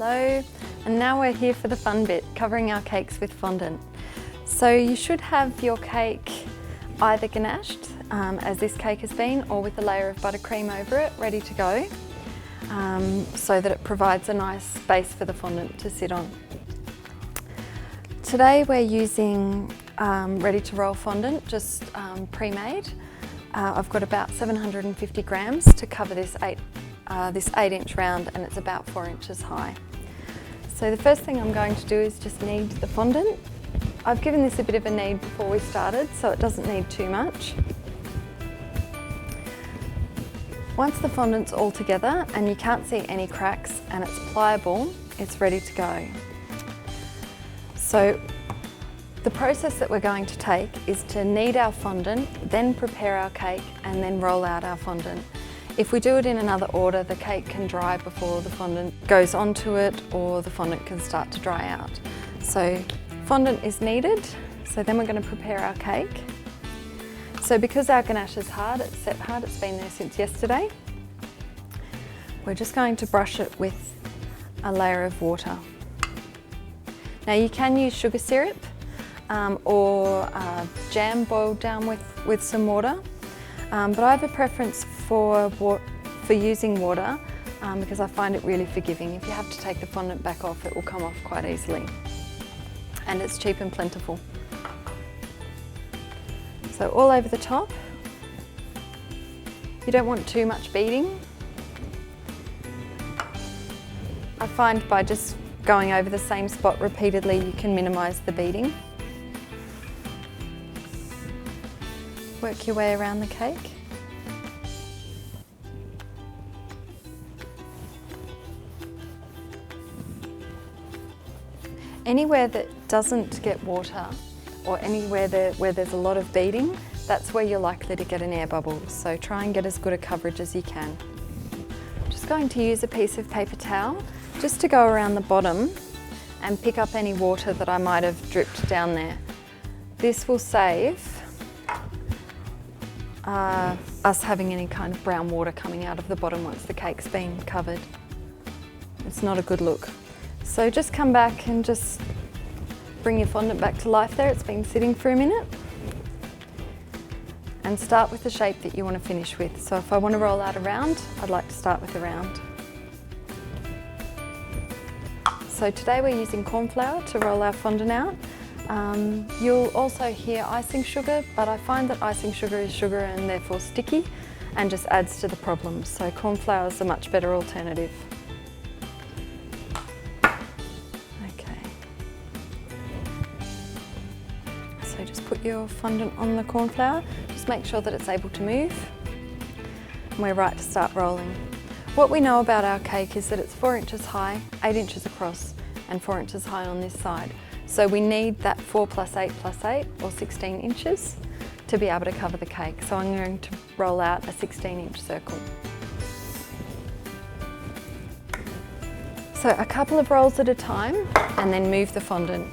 Hello, and now we're here for the fun bit, covering our cakes with fondant. So you should have your cake either ganached, as this cake has been, or with a layer of buttercream over it, ready to go, so that it provides a nice base for the fondant to sit on. Today we're using ready to roll fondant, just pre-made. I've got about 750 grams to cover this 8-inch round, and it's about 4 inches high. So the first thing I'm going to do is just knead the fondant. I've given this a bit of a knead before we started, so it doesn't need too much. Once the fondant's all together and you can't see any cracks and it's pliable, it's ready to go. So the process that we're going to take is to knead our fondant, then prepare our cake, and then roll out our fondant. If we do it in another order, the cake can dry before the fondant goes onto it, or the fondant can start to dry out. So fondant is kneaded, so then we're going to prepare our cake. So because our ganache is hard, it's set hard, it's been there since yesterday, we're just going to brush it with a layer of water. Now you can use sugar syrup or jam boiled down with some water, but I have a preference for using water because I find it really forgiving. If you have to take the fondant back off, it will come off quite easily, and it's cheap and plentiful. So all over the top. You don't want too much beading. I find by just going over the same spot repeatedly, you can minimise the beading. Work your way around the cake. Anywhere that doesn't get water, or anywhere where there's a lot of beading, that's where you're likely to get an air bubble. So try and get as good a coverage as you can. I'm just going to use a piece of paper towel just to go around the bottom and pick up any water that I might have dripped down there. This will save us having any kind of brown water coming out of the bottom once the cake's been covered. It's not a good look. So just come back and just bring your fondant back to life there. It's been sitting for a minute. And start with the shape that you want to finish with. So if I want to roll out a round, I'd like to start with a round. So today we're using corn flour to roll our fondant out. You'll also hear icing sugar, but I find that icing sugar is sugar and therefore sticky and just adds to the problem. So corn flour is a much better alternative. So just put your fondant on the corn flour, just make sure that it's able to move, and we're right to start rolling. What we know about our cake is that it's 4 inches high, 8 inches across, and 4 inches high on this side. So we need that 4 + 8 + 8, or 16 inches, to be able to cover the cake. So I'm going to roll out a 16-inch circle. So a couple of rolls at a time, and then move the fondant.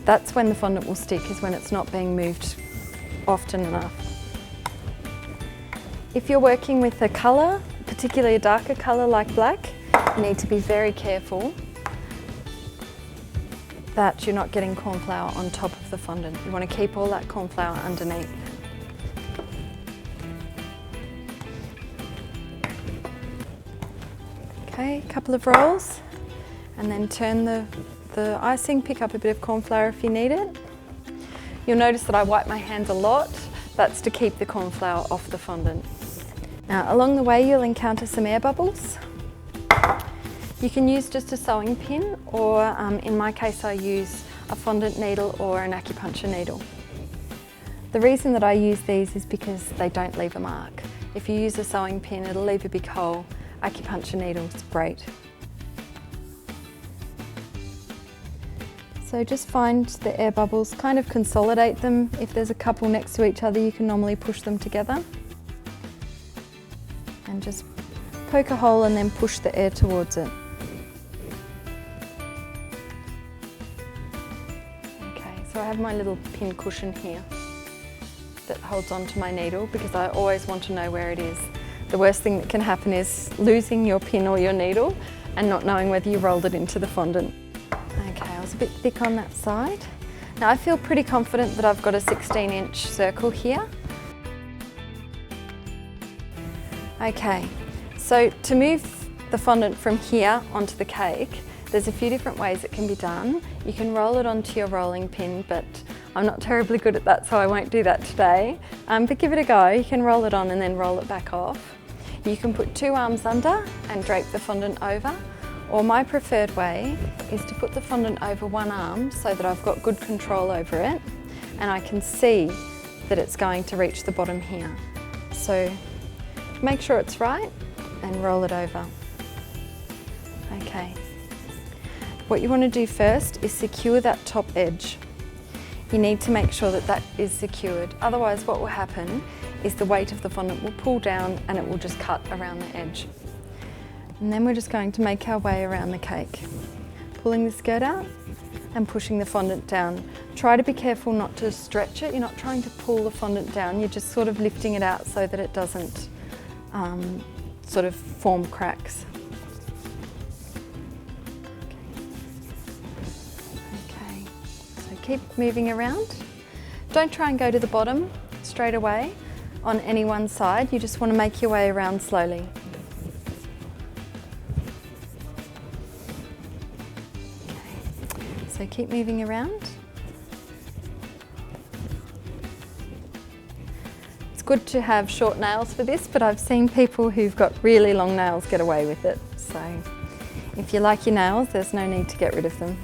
That's when the fondant will stick, is when it's not being moved often enough. If you're working with a colour, particularly a darker colour like black, you need to be very careful that you're not getting corn flour on top of the fondant. You want to keep all that corn flour underneath. Okay, a couple of rolls, and then turn the icing, pick up a bit of corn flour if you need it. You'll notice that I wipe my hands a lot. That's to keep the corn flour off the fondant. Now, along the way you'll encounter some air bubbles. You can use just a sewing pin, or in my case I use a fondant needle or an acupuncture needle. The reason that I use these is because they don't leave a mark. If you use a sewing pin, it'll leave a big hole. Acupuncture needle's great. So just find the air bubbles, kind of consolidate them. If there's a couple next to each other, you can normally push them together. And just poke a hole and then push the air towards it. Okay, so I have my little pin cushion here that holds onto my needle because I always want to know where it is. The worst thing that can happen is losing your pin or your needle, and not knowing whether you rolled it into the fondant. Okay, I was a bit thick on that side. Now I feel pretty confident that I've got a 16-inch circle here. Okay, so to move the fondant from here onto the cake, there's a few different ways it can be done. You can roll it onto your rolling pin, but I'm not terribly good at that, so I won't do that today. But give it a go. You can roll it on and then roll it back off. You can put 2 arms under and drape the fondant over, or my preferred way is to put the fondant over one arm so that I've got good control over it and I can see that it's going to reach the bottom here. So make sure it's right and roll it over. Okay. What you want to do first is secure that top edge. You need to make sure that that is secured. Otherwise what will happen is the weight of the fondant will pull down and it will just cut around the edge. And then we're just going to make our way around the cake. Pulling the skirt out and pushing the fondant down. Try to be careful not to stretch it. You're not trying to pull the fondant down, you're just sort of lifting it out so that it doesn't sort of form cracks. Okay, so keep moving around. Don't try and go to the bottom straight away on any one side, you just want to make your way around slowly. Okay. So keep moving around. It's good to have short nails for this, but I've seen people who've got really long nails get away with it. So if you like your nails, there's no need to get rid of them.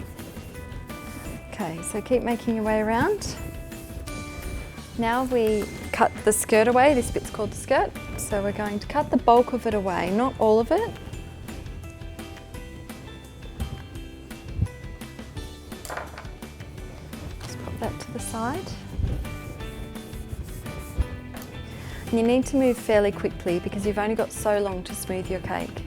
Okay, so keep making your way around. Now we cut the skirt away, this bit's called the skirt. So we're going to cut the bulk of it away, not all of it. Just pop that to the side. And you need to move fairly quickly because you've only got so long to smooth your cake.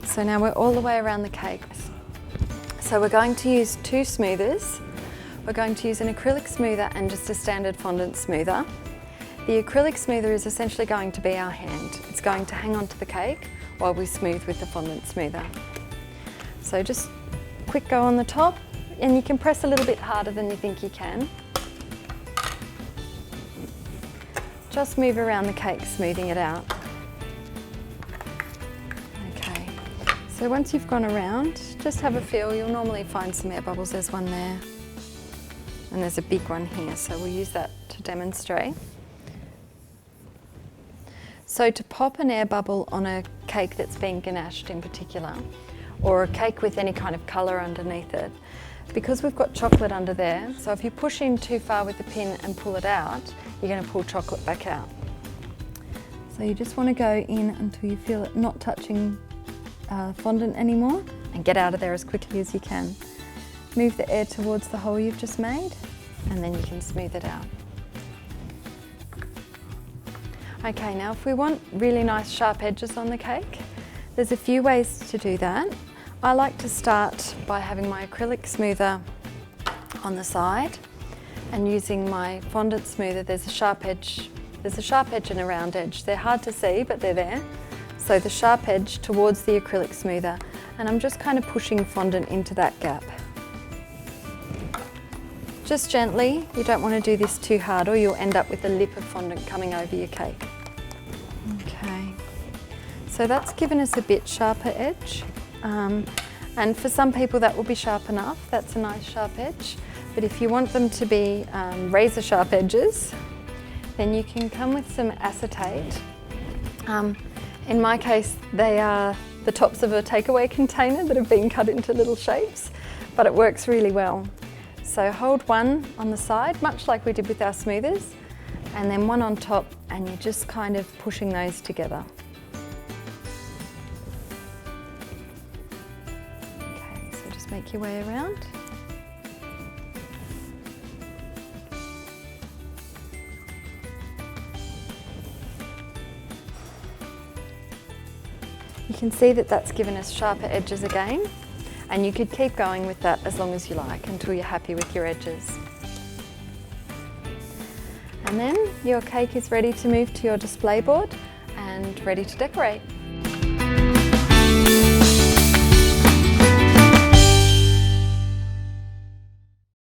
So now we're all the way around the cake. So we're going to use 2 smoothers. We're going to use an acrylic smoother and just a standard fondant smoother. The acrylic smoother is essentially going to be our hand. It's going to hang onto the cake while we smooth with the fondant smoother. So just quick go on the top, and you can press a little bit harder than you think you can. Just move around the cake, smoothing it out. So once you've gone around, just have a feel. You'll normally find some air bubbles. There's one there, and there's a big one here, so we'll use that to demonstrate. So to pop an air bubble on a cake that's been ganached in particular, or a cake with any kind of colour underneath it, because we've got chocolate under there, so if you push in too far with the pin and pull it out, you're going to pull chocolate back out. So you just want to go in until you feel it not touching fondant anymore, and get out of there as quickly as you can. Move the air towards the hole you've just made, and then you can smooth it out. Okay, now if we want really nice sharp edges on the cake, there's a few ways to do that. I like to start by having my acrylic smoother on the side and using my fondant smoother. There's a sharp edge and a round edge. They're hard to see, but they're there. So the sharp edge towards the acrylic smoother, and I'm just kind of pushing fondant into that gap. Just gently, you don't want to do this too hard or you'll end up with a lip of fondant coming over your cake. Okay, so that's given us a bit sharper edge, and for some people that will be sharp enough. That's a nice sharp edge, but if you want them to be razor sharp edges, then you can come with some acetate. In my case, they are the tops of a takeaway container that have been cut into little shapes, but it works really well. So hold one on the side, much like we did with our smoothers, and then one on top, and you're just kind of pushing those together. Okay, so just make your way around. You can see that that's given us sharper edges again. And you could keep going with that as long as you like until you're happy with your edges. And then your cake is ready to move to your display board and ready to decorate.